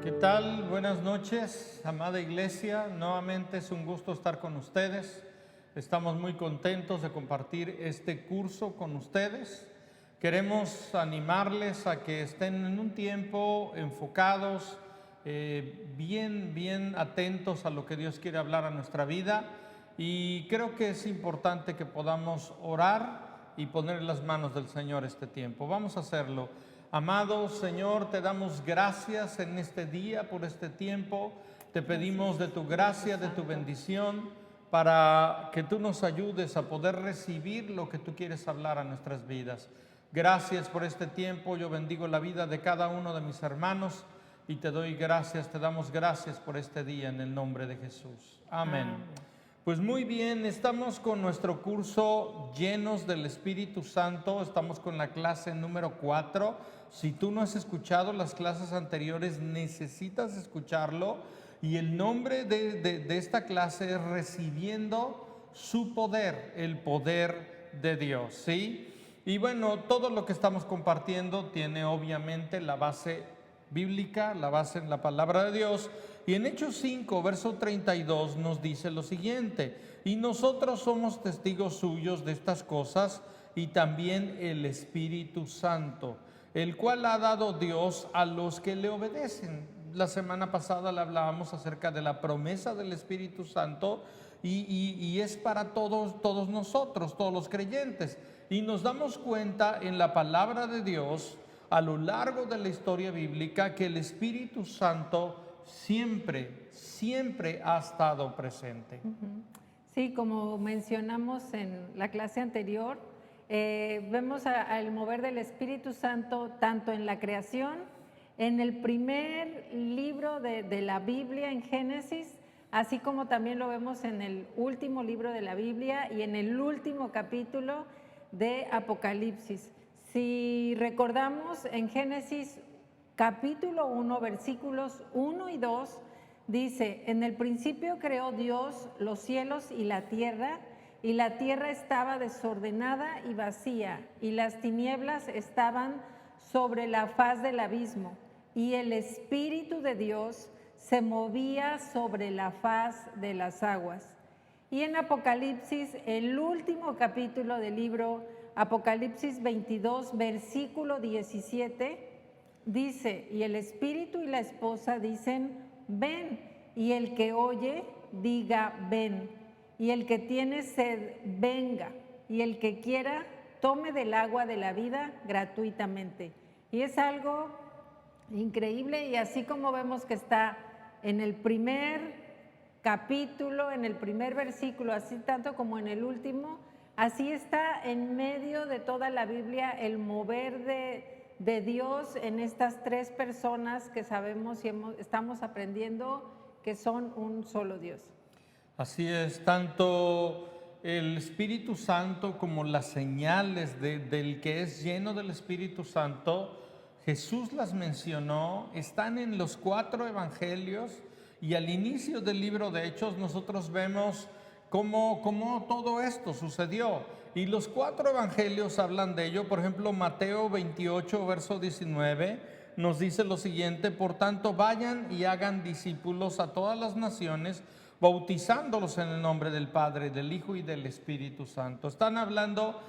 ¿Qué tal? Buenas noches, amada iglesia. Nuevamente es un gusto estar con ustedes. Estamos muy contentos de compartir este curso con ustedes. Queremos animarles a que estén en un tiempo enfocados, bien atentos a lo que Dios quiere hablar a nuestra vida. Y creo que es importante que podamos orar y poner en las manos del Señor este tiempo. Vamos a hacerlo. Amado Señor, te damos gracias en este día por este tiempo. Te pedimos de tu gracia, de tu bendición, para que tú nos ayudes a poder recibir lo que tú quieres hablar a nuestras vidas. Gracias por este tiempo. Yo bendigo la vida de cada uno de mis hermanos y te doy gracias, te damos gracias por este día en el nombre de Jesús. Amén. Pues muy bien, estamos con nuestro curso Llenos del Espíritu Santo. Estamos con la clase número 4. Si tú no has escuchado las clases anteriores, necesitas escucharlo. Y el nombre de esta clase es Recibiendo su poder, el poder de Dios, ¿sí? Y bueno, todo lo que estamos compartiendo tiene obviamente la base bíblica, la base en la palabra de Dios. Y en Hechos 5, verso 32 nos dice lo siguiente: y nosotros somos testigos suyos de estas cosas, y también el Espíritu Santo, el cual ha dado Dios a los que le obedecen. La semana pasada le hablábamos acerca de la promesa del Espíritu Santo, y es para todos nosotros, todos los creyentes. Y nos damos cuenta en la palabra de Dios, a lo largo de la historia bíblica, que el Espíritu Santo siempre ha estado presente. Sí, como mencionamos en la clase anterior, vemos al mover del Espíritu Santo tanto en la creación, en el primer libro de la Biblia, en Génesis, así como también lo vemos en el último libro de la Biblia y en el último capítulo de Apocalipsis. Si recordamos, en Génesis capítulo 1, versículos 1 y 2, dice: en el principio creó Dios los cielos y la tierra estaba desordenada y vacía, y las tinieblas estaban sobre la faz del abismo, y el Espíritu de Dios se movía sobre la faz de las aguas. Y en Apocalipsis, el último capítulo del libro Apocalipsis 22, versículo 17, dice: y el Espíritu y la esposa dicen: ven, y el que oye, diga: ven, y el que tiene sed, venga, y el que quiera, tome del agua de la vida gratuitamente. Y es algo increíble, y así como vemos que está en el primer capítulo, en el primer versículo, así tanto como en el último, así está en medio de toda la Biblia el mover de Dios en estas tres personas que sabemos y estamos aprendiendo que son un solo Dios. Así es, tanto el Espíritu Santo como las señales del que es lleno del Espíritu Santo, Jesús las mencionó, están en los 4 evangelios, y al inicio del libro de Hechos nosotros vemos cómo todo esto sucedió. Y los 4 evangelios hablan de ello. Por ejemplo, Mateo 28, verso 19, nos dice lo siguiente: por tanto, vayan y hagan discípulos a todas las naciones, bautizándolos en el nombre del Padre, del Hijo y del Espíritu Santo. Está hablando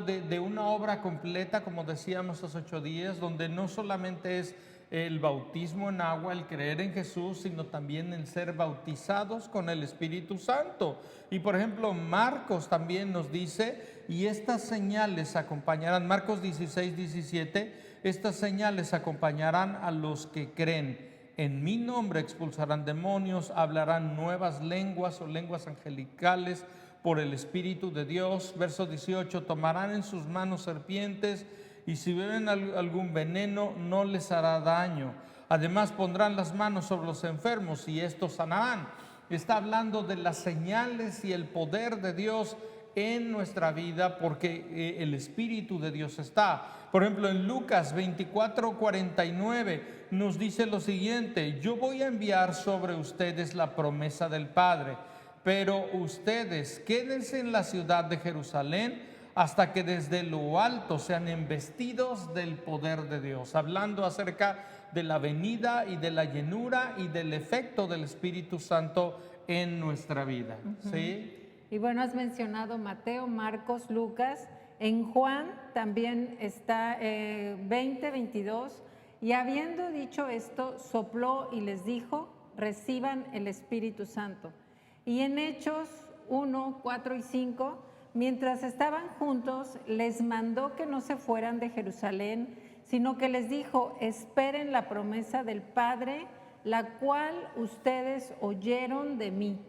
de una obra completa, como decíamos hace 8 días, donde no solamente es el bautismo en agua, el creer en Jesús, sino también el ser bautizados con el Espíritu Santo. Y por ejemplo, Marcos también nos dice: y estas señales acompañarán, Marcos 16, 17, estas señales acompañarán a los que creen. En mi nombre expulsarán demonios, hablarán nuevas lenguas o lenguas angelicales por el Espíritu de Dios. Verso 18, tomarán en sus manos serpientes, y si beben algún veneno no les hará daño. Además pondrán las manos sobre los enfermos y estos sanarán. Está hablando de las señales y el poder de Dios en nuestra vida, porque el Espíritu de Dios está. Por ejemplo, en Lucas 24, 49 nos dice lo siguiente: yo voy a enviar sobre ustedes la promesa del Padre, pero ustedes quédense en la ciudad de Jerusalén hasta que desde lo alto sean investidos del poder de Dios, hablando acerca de la venida y de la llenura y del efecto del Espíritu Santo en nuestra vida. ¿Sí? Y bueno, has mencionado Mateo, Marcos, Lucas. En Juan también está 20, 22. Y habiendo dicho esto, sopló y les dijo: reciban el Espíritu Santo. Y en Hechos 1, 4 y 5, mientras estaban juntos, les mandó que no se fueran de Jerusalén, sino que les dijo: esperen la promesa del Padre, la cual ustedes oyeron de mí.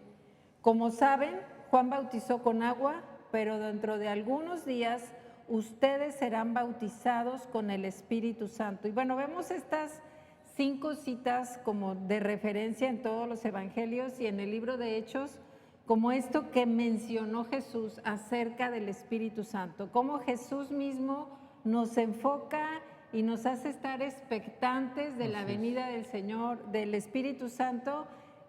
Como saben, Juan bautizó con agua, pero dentro de algunos días ustedes serán bautizados con el Espíritu Santo. Y bueno, vemos estas 5 citas como de referencia en todos los evangelios y en el libro de Hechos, como esto que mencionó Jesús acerca del Espíritu Santo, cómo Jesús mismo nos enfoca y nos hace estar expectantes de la venida del Señor, del Espíritu Santo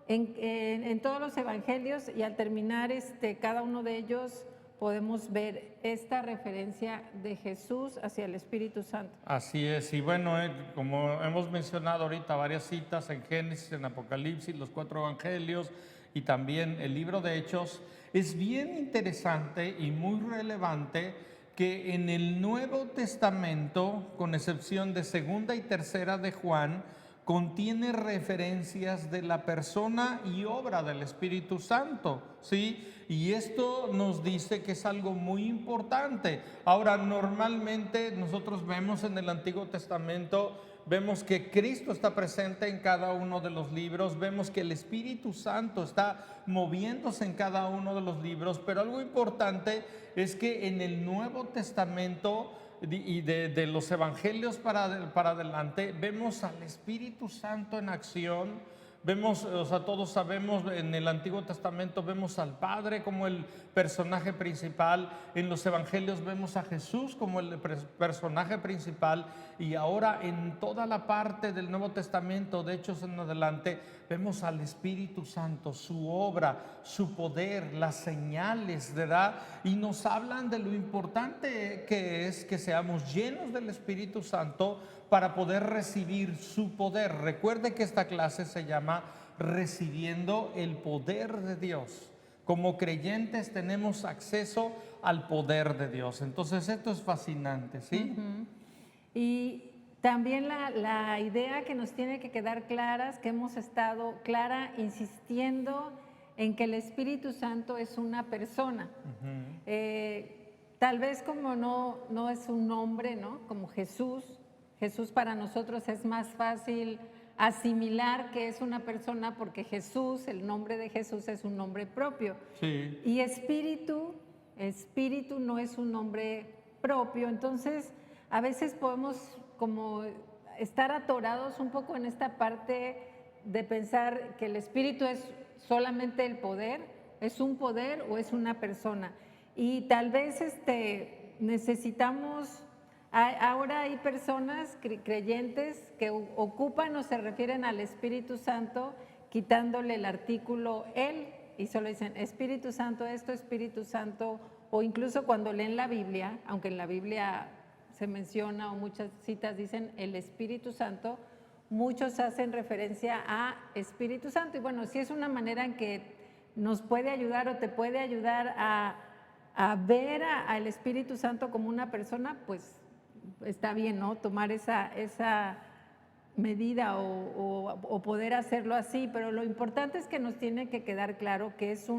en todos los evangelios, y al terminar cada uno de ellos podemos ver esta referencia de Jesús hacia el Espíritu Santo. Así es, y bueno, como hemos mencionado ahorita varias citas en Génesis, en Apocalipsis, los 4 evangelios y también el libro de Hechos, es bien interesante y muy relevante que en el Nuevo Testamento, con excepción de 2 y 3 de Juan, contiene referencias de la persona y obra del Espíritu Santo, ¿sí? Y esto nos dice que es algo muy importante. Ahora, normalmente nosotros vemos en el Antiguo Testamento, vemos que Cristo está presente en cada uno de los libros, vemos que el Espíritu Santo está moviéndose en cada uno de los libros, pero algo importante es que en el Nuevo Testamento y de los evangelios para adelante, vemos al Espíritu Santo en acción. Vemos, o sea, todos sabemos, en el Antiguo Testamento vemos al Padre como el personaje principal, en los evangelios vemos a Jesús como el personaje principal, y ahora en toda la parte del Nuevo Testamento, de Hechos en adelante, vemos al Espíritu Santo, su obra, su poder, las señales, ¿verdad? Y nos hablan de lo importante que es que seamos llenos del Espíritu Santo para poder recibir su poder. Recuerde que esta clase se llama Recibiendo el Poder de Dios. Como creyentes tenemos acceso al poder de Dios. Entonces esto es fascinante, ¿sí? Y también la idea que nos tiene que quedar clara es que hemos estado insistiendo en que el Espíritu Santo es una persona. Tal vez como no es un nombre, ¿no? Como Jesús para nosotros es más fácil asimilar que es una persona, porque Jesús, el nombre de Jesús es un nombre propio. Sí. Y espíritu no es un nombre propio. Entonces, a veces podemos como estar atorados un poco en esta parte de pensar que el espíritu es solamente el poder, es un poder o es una persona. Y tal vez necesitamos, ahora hay personas creyentes que ocupan o se refieren al Espíritu Santo quitándole el artículo él, y solo dicen Espíritu Santo esto, Espíritu Santo, o incluso cuando leen la Biblia, aunque en la Biblia se menciona o muchas citas dicen el Espíritu Santo, muchos hacen referencia a Espíritu Santo. Y bueno, si es una manera en que nos puede ayudar o te puede ayudar a ver al Espíritu Santo como una persona, pues está bien, ¿no? Tomar esa medida o poder hacerlo así, pero lo importante es que nos tiene que quedar claro que es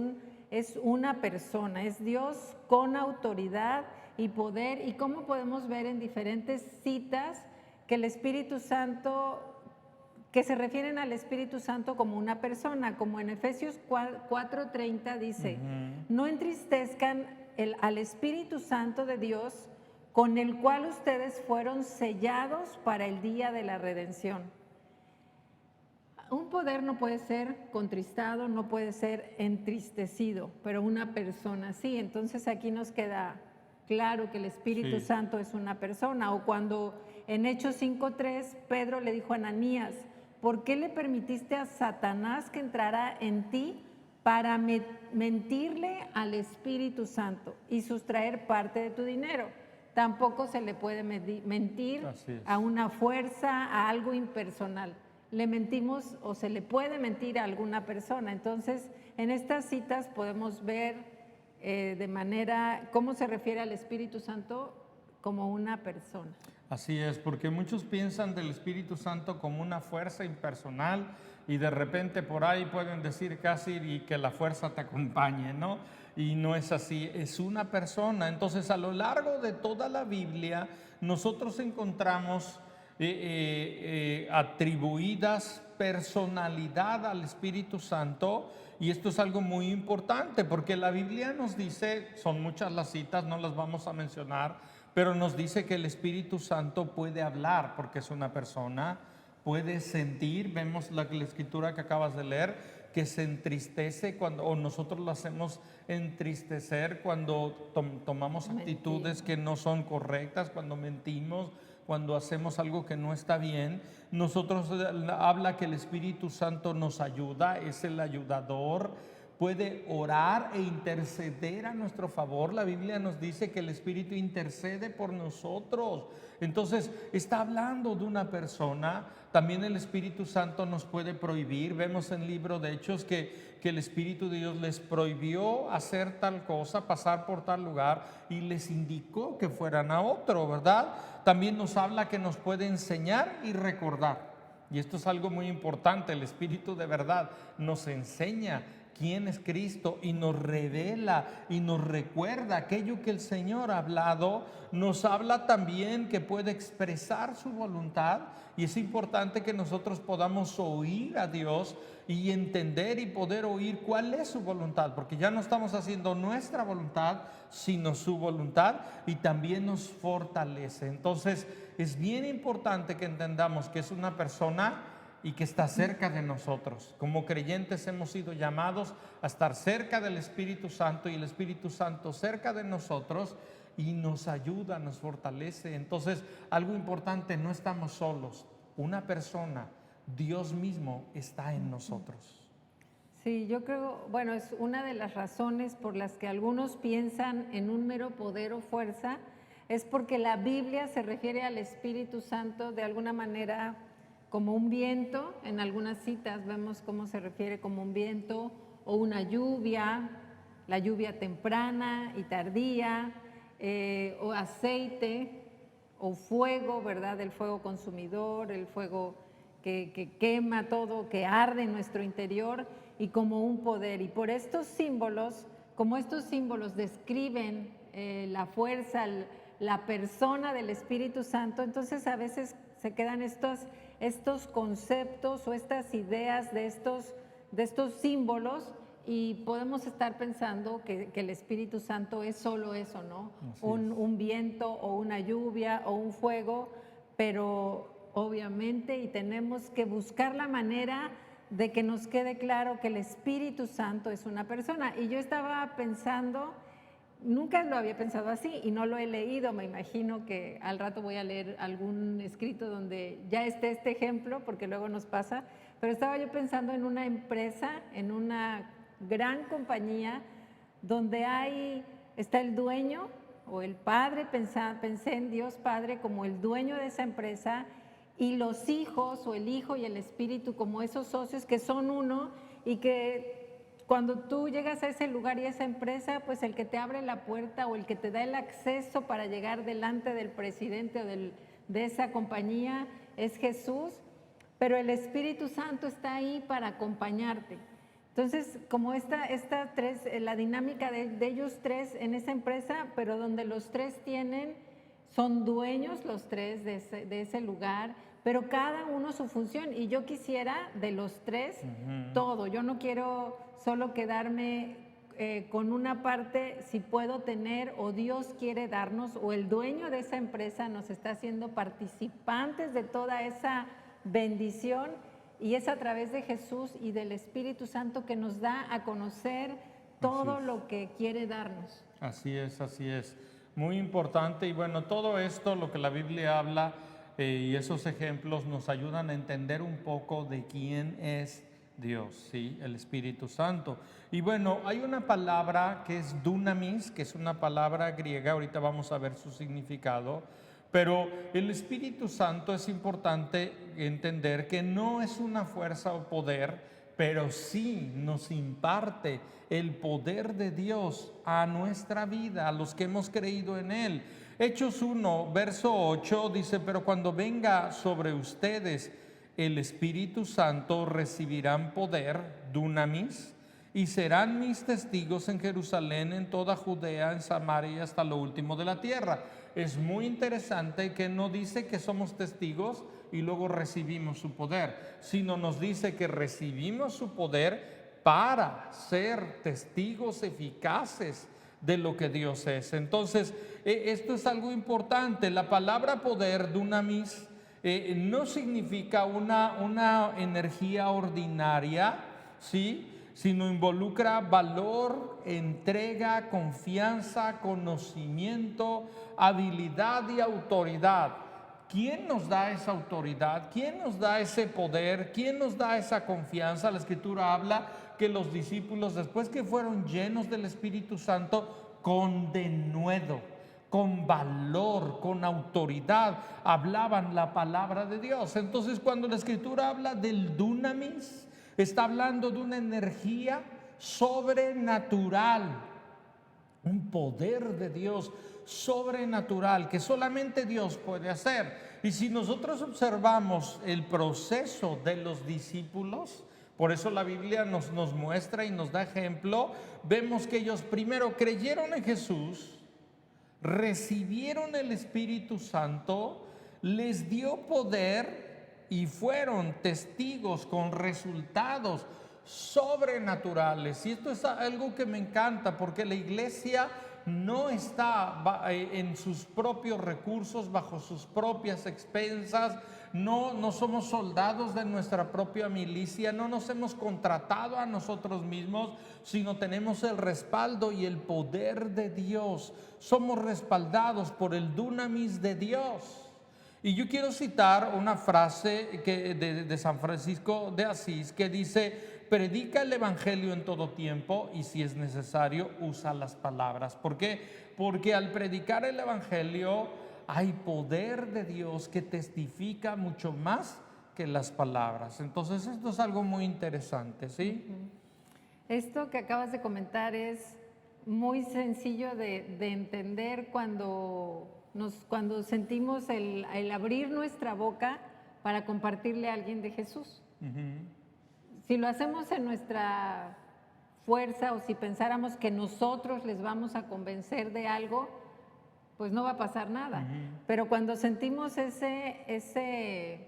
una persona, es Dios con autoridad y poder. Y cómo podemos ver en diferentes citas que el Espíritu Santo, que se refieren al Espíritu Santo como una persona, como en Efesios 4:30 dice, no entristezcan al Espíritu Santo de Dios, con el cual ustedes fueron sellados para el día de la redención. Un poder no puede ser contristado, no puede ser entristecido, pero una persona sí. Entonces aquí nos queda claro que el Espíritu Santo es una persona. O cuando en Hechos 5:3 Pedro le dijo a Ananías, ¿por qué le permitiste a Satanás que entrara en ti para mentirle al Espíritu Santo y sustraer parte de tu dinero. Tampoco se le puede mentir a una fuerza, a algo impersonal. Le mentimos o se le puede mentir a alguna persona. Entonces, en estas citas podemos ver de manera cómo se refiere al Espíritu Santo como una persona. Así es, porque muchos piensan del Espíritu Santo como una fuerza impersonal y de repente por ahí pueden decir casi y que la fuerza te acompañe, ¿no? Y no es así, es una persona. Entonces, a lo largo de toda la Biblia, nosotros encontramos atribuidas personalidad al Espíritu Santo, y esto es algo muy importante porque la Biblia nos dice, son muchas las citas, no las vamos a mencionar, pero nos dice que el Espíritu Santo puede hablar porque es una persona, puede sentir. Vemos la escritura que acabas de leer, que se entristece cuando, o nosotros lo hacemos entristecer cuando tomamos actitudes que no son correctas, cuando mentimos, cuando hacemos algo que no está bien. Nosotros habla que el Espíritu Santo nos ayuda, es el ayudador, puede orar e interceder a nuestro favor. La Biblia nos dice que el Espíritu intercede por nosotros. Entonces, está hablando de una persona. También el Espíritu Santo nos puede prohibir. Vemos en el libro de Hechos que el Espíritu de Dios les prohibió hacer tal cosa, pasar por tal lugar, y les indicó que fueran a otro, ¿verdad? También nos habla que nos puede enseñar y recordar. Y esto es algo muy importante. El Espíritu de verdad nos enseña quién es Cristo y nos revela y nos recuerda aquello que el Señor ha hablado. Nos habla también que puede expresar su voluntad, y es importante que nosotros podamos oír a Dios y entender y poder oír cuál es su voluntad, porque ya no estamos haciendo nuestra voluntad, sino su voluntad, y también nos fortalece. Entonces, es bien importante que entendamos que es una persona y que está cerca de nosotros. Como creyentes hemos sido llamados a estar cerca del Espíritu Santo, y el Espíritu Santo cerca de nosotros, y nos ayuda, nos fortalece. Entonces, algo importante, no estamos solos. Una persona, Dios mismo, está en nosotros. Sí, yo creo, bueno, es una de las razones por las que algunos piensan en un mero poder o fuerza, es porque la Biblia se refiere al Espíritu Santo de alguna manera como un viento. En algunas citas vemos cómo se refiere como un viento o una lluvia, la lluvia temprana y tardía, o aceite o fuego, ¿verdad? El fuego consumidor, el fuego que quema todo, que arde en nuestro interior, y como un poder. Y por estos símbolos, como estos símbolos describen la fuerza, la persona del Espíritu Santo, entonces a veces se quedan estos conceptos o estas ideas de estos símbolos, y podemos estar pensando que el Espíritu Santo es solo eso, ¿no? Un viento o una lluvia o un fuego, pero obviamente, y tenemos que buscar la manera de que nos quede claro que el Espíritu Santo es una persona. Y yo estaba pensando, nunca lo había pensado así y no lo he leído. Me imagino que al rato voy a leer algún escrito donde ya esté este ejemplo, porque luego nos pasa. Pero estaba yo pensando en una empresa, en una gran compañía, donde está el dueño o el padre. Pensé en Dios Padre como el dueño de esa empresa, y los hijos o el Hijo y el Espíritu como esos socios que son uno, y que cuando tú llegas a ese lugar y a esa empresa, pues el que te abre la puerta o el que te da el acceso para llegar delante del presidente o de esa compañía es Jesús, pero el Espíritu Santo está ahí para acompañarte. Entonces, como la dinámica de ellos tres en esa empresa, pero donde los tres son dueños los tres de ese lugar, pero cada uno su función. Y yo quisiera de los tres todo. Yo no quiero solo quedarme con una parte. Si puedo tener, o Dios quiere darnos, o el dueño de esa empresa nos está haciendo participantes de toda esa bendición, y es a través de Jesús y del Espíritu Santo que nos da a conocer todo lo que quiere darnos. Así es, así es. Muy importante. Y bueno, todo esto, lo que la Biblia habla y esos ejemplos nos ayudan a entender un poco de quién es Dios, sí, el Espíritu Santo. Y bueno, hay una palabra que es dunamis, que es una palabra griega, ahorita vamos a ver su significado, pero el Espíritu Santo es importante entender que no es una fuerza o poder, pero sí nos imparte el poder de Dios a nuestra vida, a los que hemos creído en Él. Hechos 1, verso 8 dice, pero cuando venga sobre ustedes el Espíritu Santo recibirán poder, dunamis, y serán mis testigos en Jerusalén, en toda Judea, en Samaria y hasta lo último de la tierra. Es muy interesante que no dice que somos testigos y luego recibimos su poder, sino nos dice que recibimos su poder para ser testigos eficaces de lo que Dios es. Entonces, esto es algo importante. La palabra poder, dunamis, no significa una energía ordinaria, ¿sí?, sino involucra valor, entrega, confianza, conocimiento, habilidad y autoridad. ¿Quién nos da esa autoridad? ¿Quién nos da ese poder? ¿Quién nos da esa confianza? La Escritura habla que los discípulos, después que fueron llenos del Espíritu Santo, con denuedo, con valor, con autoridad, hablaban la palabra de Dios. Entonces, cuando la Escritura habla del dunamis, está hablando de una energía sobrenatural, un poder de Dios sobrenatural que solamente Dios puede hacer. Y si nosotros observamos el proceso de los discípulos, por eso la Biblia nos muestra y nos da ejemplo, vemos que ellos primero creyeron en Jesús, recibieron el Espíritu Santo, les dio poder y fueron testigos con resultados sobrenaturales. Y esto es algo que me encanta, porque la iglesia no está en sus propios recursos, bajo sus propias expensas. No somos soldados de nuestra propia milicia, no nos hemos contratado a nosotros mismos, sino tenemos el respaldo y el poder de Dios. Somos respaldados por el dunamis de Dios. Y yo quiero citar una frase de San Francisco de Asís que dice: predica el evangelio en todo tiempo y si es necesario usa las palabras. ¿Por qué? Porque al predicar el evangelio hay poder de Dios que testifica mucho más que las palabras. Entonces esto es algo muy interesante, ¿sí? Esto que acabas de comentar es muy sencillo de entender cuando sentimos el abrir nuestra boca para compartirle a alguien de Jesús. Si lo hacemos en nuestra fuerza o si pensáramos que nosotros les vamos a convencer de algo, pues no va a pasar nada. Pero cuando sentimos ese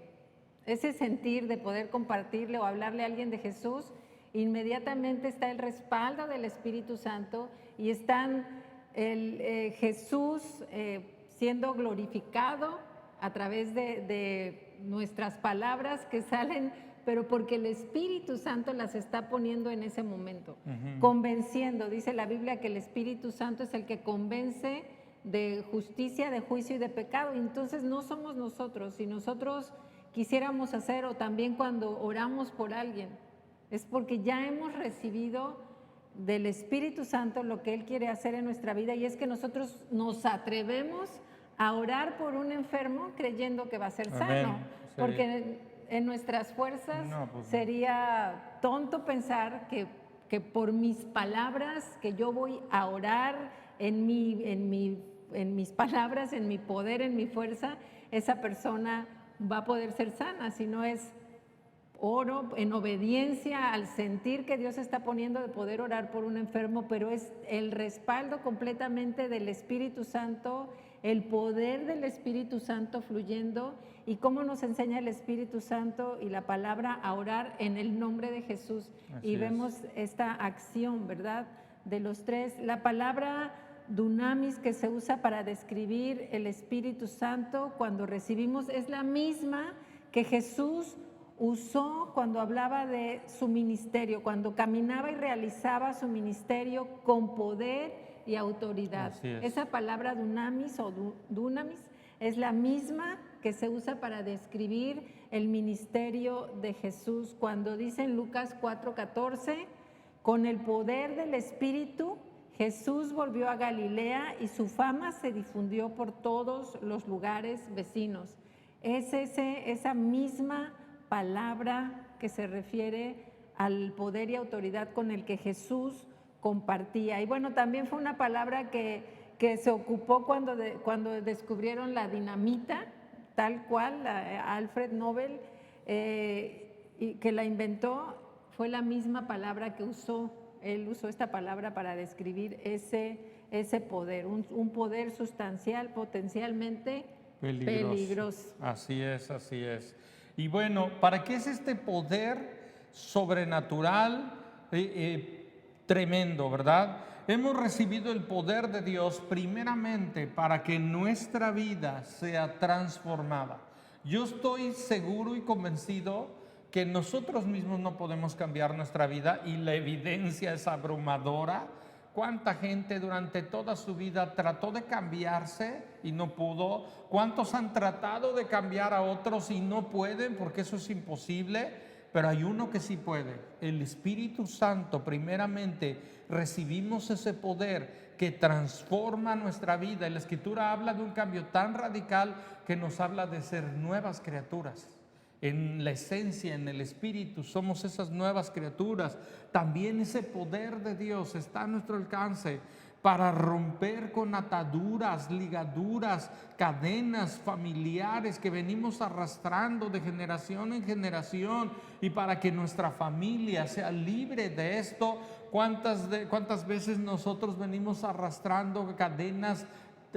sentir de poder compartirle o hablarle a alguien de Jesús, inmediatamente está el respaldo del Espíritu Santo y están Jesús siendo glorificado a través de nuestras palabras que salen, pero porque el Espíritu Santo las está poniendo en ese momento, convenciendo. Dice la Biblia que el Espíritu Santo es el que convence de justicia, de juicio y de pecado. Entonces no somos nosotros. Si nosotros quisiéramos hacer, o también cuando oramos por alguien, es porque ya hemos recibido del Espíritu Santo lo que Él quiere hacer en nuestra vida, y es que nosotros nos atrevemos a orar por un enfermo creyendo que va a ser sano. Sí. Porque en nuestras fuerzas sería tonto pensar que por mis palabras, que yo voy a orar en mis palabras, en mi poder, en mi fuerza, esa persona va a poder ser sana. Si no es oro en obediencia al sentir que Dios está poniendo de poder orar por un enfermo, pero es el respaldo completamente del Espíritu Santo, el poder del Espíritu Santo fluyendo. Y cómo nos enseña el Espíritu Santo y la palabra a orar en el nombre de Jesús. Así y vemos esta acción, ¿verdad?, de los tres. La palabra dunamis que se usa para describir el Espíritu Santo cuando recibimos es la misma que Jesús usó cuando hablaba de su ministerio, cuando caminaba y realizaba su ministerio con poder y autoridad. Esa palabra dunamis o dunamis es la misma que se usa para describir el ministerio de Jesús cuando dice en Lucas 4:14, con el poder del Espíritu, Jesús volvió a Galilea y su fama se difundió por todos los lugares vecinos. Es esa misma palabra que se refiere al poder y autoridad con el que Jesús compartía. Y bueno, también fue una palabra que se ocupó cuando descubrieron la dinamita, tal cual, Alfred Nobel, y que la inventó, fue la misma palabra que usó. Él usó esta palabra para describir ese poder, un poder sustancial, potencialmente peligroso. Así es, así es. Y bueno, ¿para qué es este poder sobrenatural tremendo, verdad? Hemos recibido el poder de Dios primeramente para que nuestra vida sea transformada. Yo estoy seguro y convencido que nosotros mismos no podemos cambiar nuestra vida y la evidencia es abrumadora. ¿Cuánta gente durante toda su vida trató de cambiarse y no pudo? ¿Cuántos han tratado de cambiar a otros y no pueden porque eso es imposible? Pero hay uno que sí puede, el Espíritu Santo. Primeramente recibimos ese poder que transforma nuestra vida. Y la Escritura habla de un cambio tan radical que nos habla de ser nuevas criaturas. En la esencia, en el Espíritu, somos esas nuevas criaturas. También ese poder de Dios está a nuestro alcance para romper con ataduras, ligaduras, cadenas familiares que venimos arrastrando de generación en generación, y para que nuestra familia sea libre de esto. ¿Cuántas veces nosotros venimos arrastrando cadenas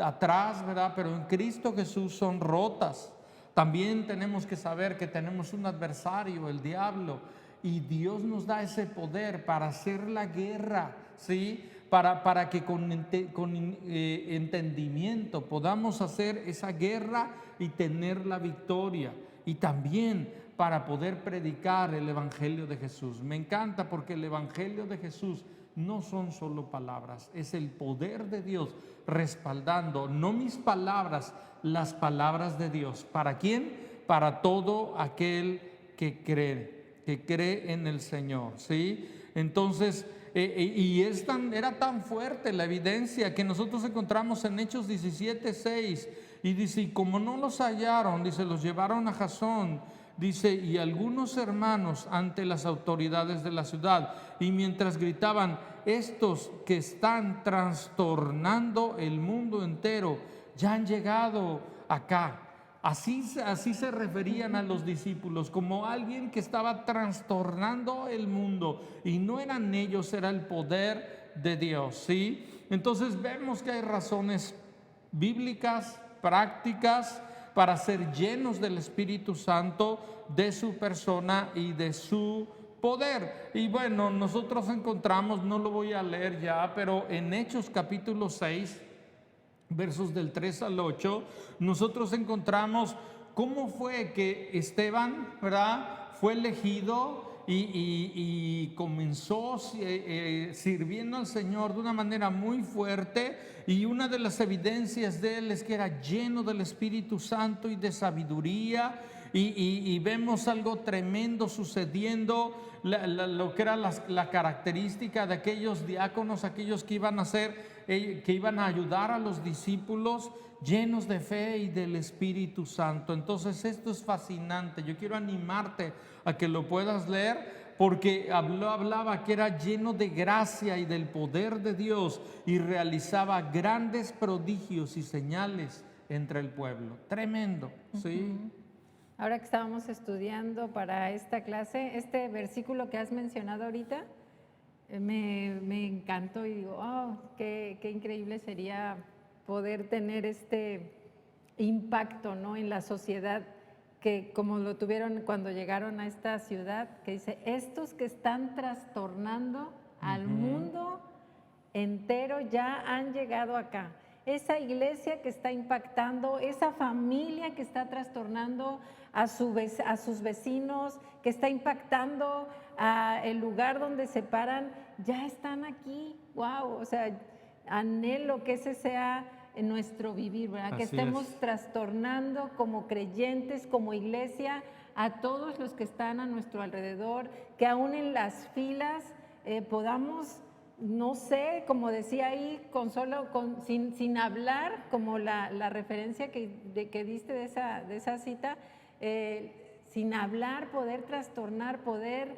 atrás, verdad? Pero en Cristo Jesús son rotas. También tenemos que saber que tenemos un adversario, el diablo, y Dios nos da ese poder para hacer la guerra, ¿sí? Para que con entendimiento podamos hacer esa guerra y tener la victoria. Y también para poder predicar el Evangelio de Jesús. Me encanta porque el Evangelio de Jesús no son solo palabras, es el poder de Dios respaldando, no mis palabras, las palabras de Dios. ¿Para quién? Para todo aquel que cree en el Señor, ¿sí? Entonces, era tan fuerte la evidencia que nosotros encontramos en Hechos 17:6, y dice, y como no los hallaron, dice, los llevaron a Jasón, dice, y algunos hermanos ante las autoridades de la ciudad, y mientras gritaban, estos que están trastornando el mundo entero, ya han llegado acá. Así se referían a los discípulos, como alguien que estaba trastornando el mundo, y no eran ellos, era el poder de Dios, ¿sí? Entonces vemos que hay razones bíblicas, prácticas, para ser llenos del Espíritu Santo, de su persona y de su poder. Y bueno, nosotros encontramos, no lo voy a leer ya, pero en Hechos capítulo 6, versos del 3 al 8, nosotros encontramos cómo fue que Esteban, ¿verdad?, fue elegido y comenzó sirviendo al Señor de una manera muy fuerte. Y una de las evidencias de él es que era lleno del Espíritu Santo y de sabiduría. Y vemos algo tremendo sucediendo, lo que era la característica de aquellos diáconos, aquellos que iban a ayudar a los discípulos, llenos de fe y del Espíritu Santo. Entonces esto es fascinante. Yo quiero animarte a que lo puedas leer, porque hablaba que era lleno de gracia y del poder de Dios, y realizaba grandes prodigios y señales entre el pueblo. Tremendo, ¿sí? Ahora que estábamos estudiando para esta clase, este versículo que has mencionado ahorita, me encantó y digo, oh, qué increíble sería poder tener este impacto, ¿no?, en la sociedad, que como lo tuvieron cuando llegaron a esta ciudad, que dice, estos que están trastornando al mundo entero ya han llegado acá. Esa iglesia que está impactando, esa familia que está trastornando a sus vecinos, que está impactando a el lugar donde se paran, ya están aquí. Wow, o sea, anhelo que ese sea en nuestro vivir, ¿verdad? Que estemos trastornando como creyentes, como iglesia, a todos los que están a nuestro alrededor, que aún en las filas podamos, no sé, como decía ahí, sin hablar, como la referencia que diste de esa cita, sin hablar, poder trastornar, poder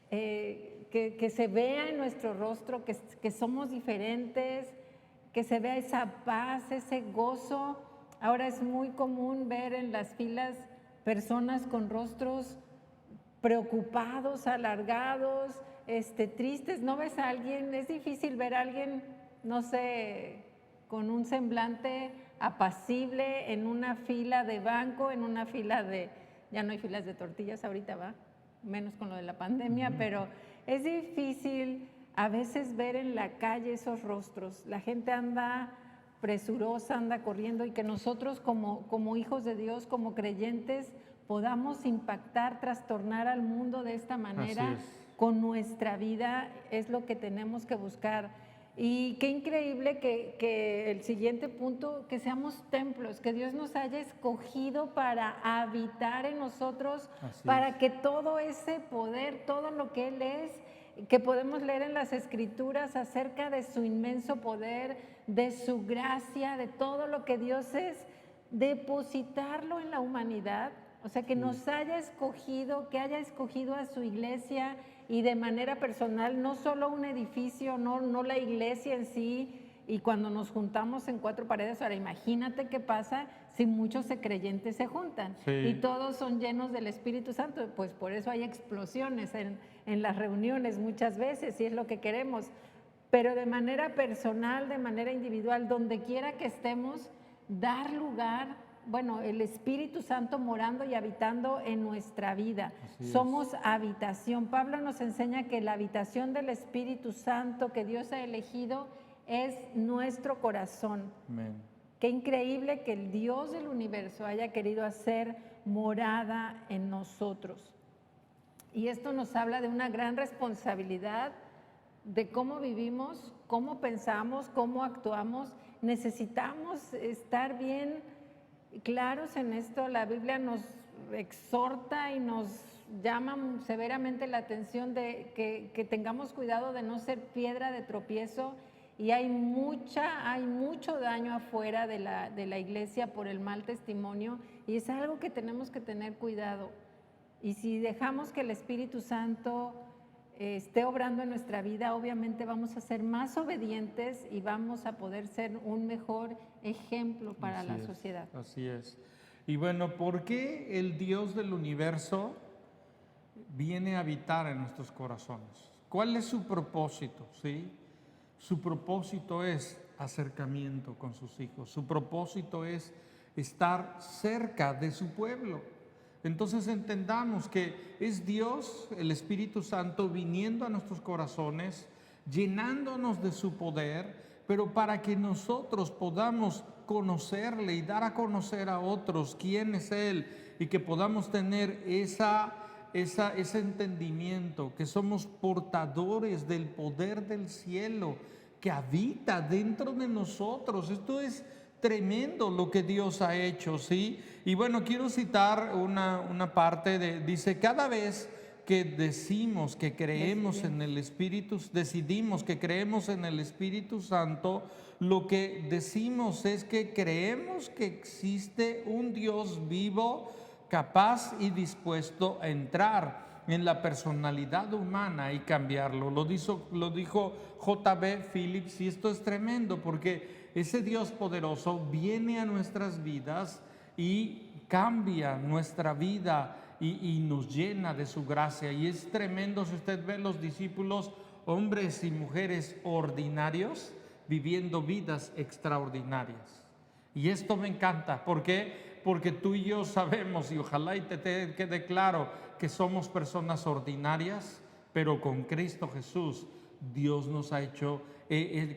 que se vea en nuestro rostro que somos diferentes, que se vea esa paz, ese gozo. Ahora es muy común ver en las filas personas con rostros preocupados, alargados, tristes. ¿No ves a alguien? Es difícil ver a alguien, no sé, con un semblante apacible en una fila de banco, en una fila de, ya no hay filas de tortillas ahorita, va, menos con lo de la pandemia, pero es difícil a veces ver en la calle esos rostros. La gente anda presurosa, anda corriendo, y que nosotros como hijos de Dios, como creyentes, podamos impactar, trastornar al mundo de esta manera con nuestra vida, es lo que tenemos que buscar. Y qué increíble que el siguiente punto, que seamos templos, que Dios nos haya escogido para habitar en nosotros, para que todo ese poder, todo lo que Él es, que podemos leer en las Escrituras acerca de su inmenso poder, de su gracia, de todo lo que Dios es, depositarlo en la humanidad. O sea, que nos haya escogido, que haya escogido a su iglesia, y de manera personal, no solo un edificio, no la iglesia en sí, y cuando nos juntamos en 4 paredes. Ahora imagínate qué pasa si muchos creyentes se juntan y todos son llenos del Espíritu Santo. Pues por eso hay explosiones en las reuniones muchas veces, y es lo que queremos. Pero de manera personal, de manera individual, donde quiera que estemos, dar lugar, bueno, el Espíritu Santo morando y habitando en nuestra vida. Somos habitación. Pablo nos enseña que la habitación del Espíritu Santo que Dios ha elegido es nuestro corazón. Amén. Qué increíble que el Dios del universo haya querido hacer morada en nosotros. Y esto nos habla de una gran responsabilidad de cómo vivimos, cómo pensamos, cómo actuamos. Necesitamos estar bien claros en esto. La Biblia nos exhorta y nos llama severamente la atención de que tengamos cuidado de no ser piedra de tropiezo, y hay mucho daño afuera de la iglesia por el mal testimonio, y es algo que tenemos que tener cuidado. Y si dejamos que el Espíritu Santo esté obrando en nuestra vida, obviamente vamos a ser más obedientes y vamos a poder ser un mejor ejemplo para la sociedad. Así es. Y bueno, ¿por qué el Dios del universo viene a habitar en nuestros corazones? ¿Cuál es su propósito? ¿Sí? Su propósito es acercamiento con sus hijos. Su propósito es estar cerca de su pueblo. Entonces entendamos que es Dios, el Espíritu Santo, viniendo a nuestros corazones, llenándonos de su poder, pero para que nosotros podamos conocerle y dar a conocer a otros quién es Él, y que podamos tener ese entendimiento, que somos portadores del poder del cielo que habita dentro de nosotros. Esto es tremendo lo que Dios ha hecho, ¿sí? Y bueno, quiero citar una parte dice, cada vez que decimos que creemos en el Espíritu, decidimos que creemos en el Espíritu Santo, lo que decimos es que creemos que existe un Dios vivo, capaz y dispuesto a entrar en la personalidad humana y cambiarlo. Lo dijo J.B. Phillips, y esto es tremendo porque ese Dios poderoso viene a nuestras vidas y cambia nuestra vida y nos llena de su gracia. Y es tremendo si usted ve los discípulos, hombres y mujeres ordinarios, viviendo vidas extraordinarias. Y esto me encanta. ¿Por qué? Porque tú y yo sabemos, y ojalá y te quede claro, que somos personas ordinarias, pero con Cristo Jesús Dios nos ha hecho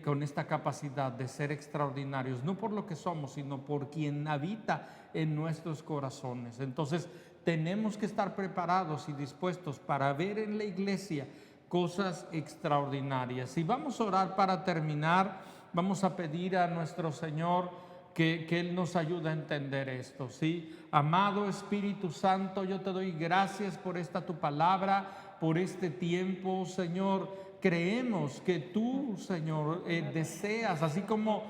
con esta capacidad de ser extraordinarios, no por lo que somos, sino por quien habita en nuestros corazones. Entonces tenemos que estar preparados y dispuestos para ver en la iglesia cosas extraordinarias. Y vamos a orar para terminar. Vamos a pedir a nuestro Señor que Él nos ayude a entender esto, ¿sí? Amado Espíritu Santo, yo te doy gracias por esta tu palabra, por este tiempo, Señor. Creemos que tú, Señor, deseas, así como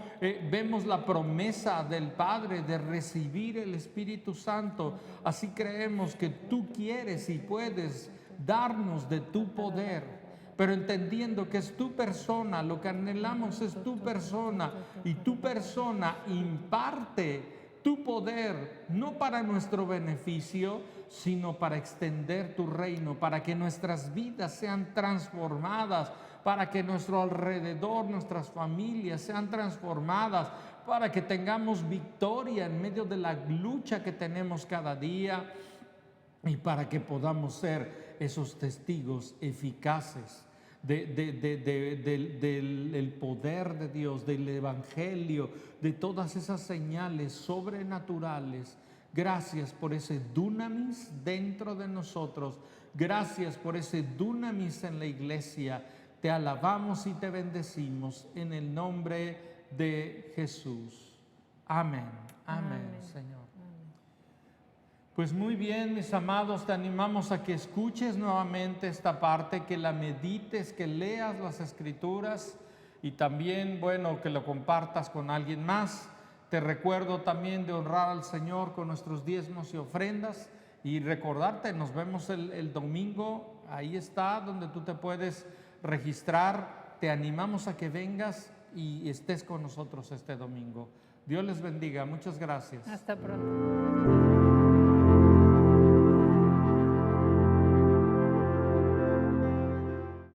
vemos la promesa del Padre de recibir el Espíritu Santo, así creemos que tú quieres y puedes darnos de tu poder, pero entendiendo que es tu persona, lo que anhelamos es tu persona, y tu persona imparte tu poder, no para nuestro beneficio, sino para extender tu reino, para que nuestras vidas sean transformadas, para que nuestro alrededor, nuestras familias sean transformadas, para que tengamos victoria en medio de la lucha que tenemos cada día, y para que podamos ser esos testigos eficaces del poder de Dios, del Evangelio, de todas esas señales sobrenaturales. Gracias por ese dunamis dentro de nosotros. Gracias por ese dunamis en la iglesia. Te alabamos y te bendecimos en el nombre de Jesús. Amén. Amén, Señor. Pues muy bien, mis amados, te animamos a que escuches nuevamente esta parte, que la medites, que leas las Escrituras y también, bueno, que lo compartas con alguien más. Te recuerdo también de honrar al Señor con nuestros diezmos y ofrendas, y recordarte, nos vemos el domingo, ahí está donde tú te puedes registrar. Te animamos a que vengas y estés con nosotros este domingo. Dios les bendiga, muchas gracias. Hasta pronto.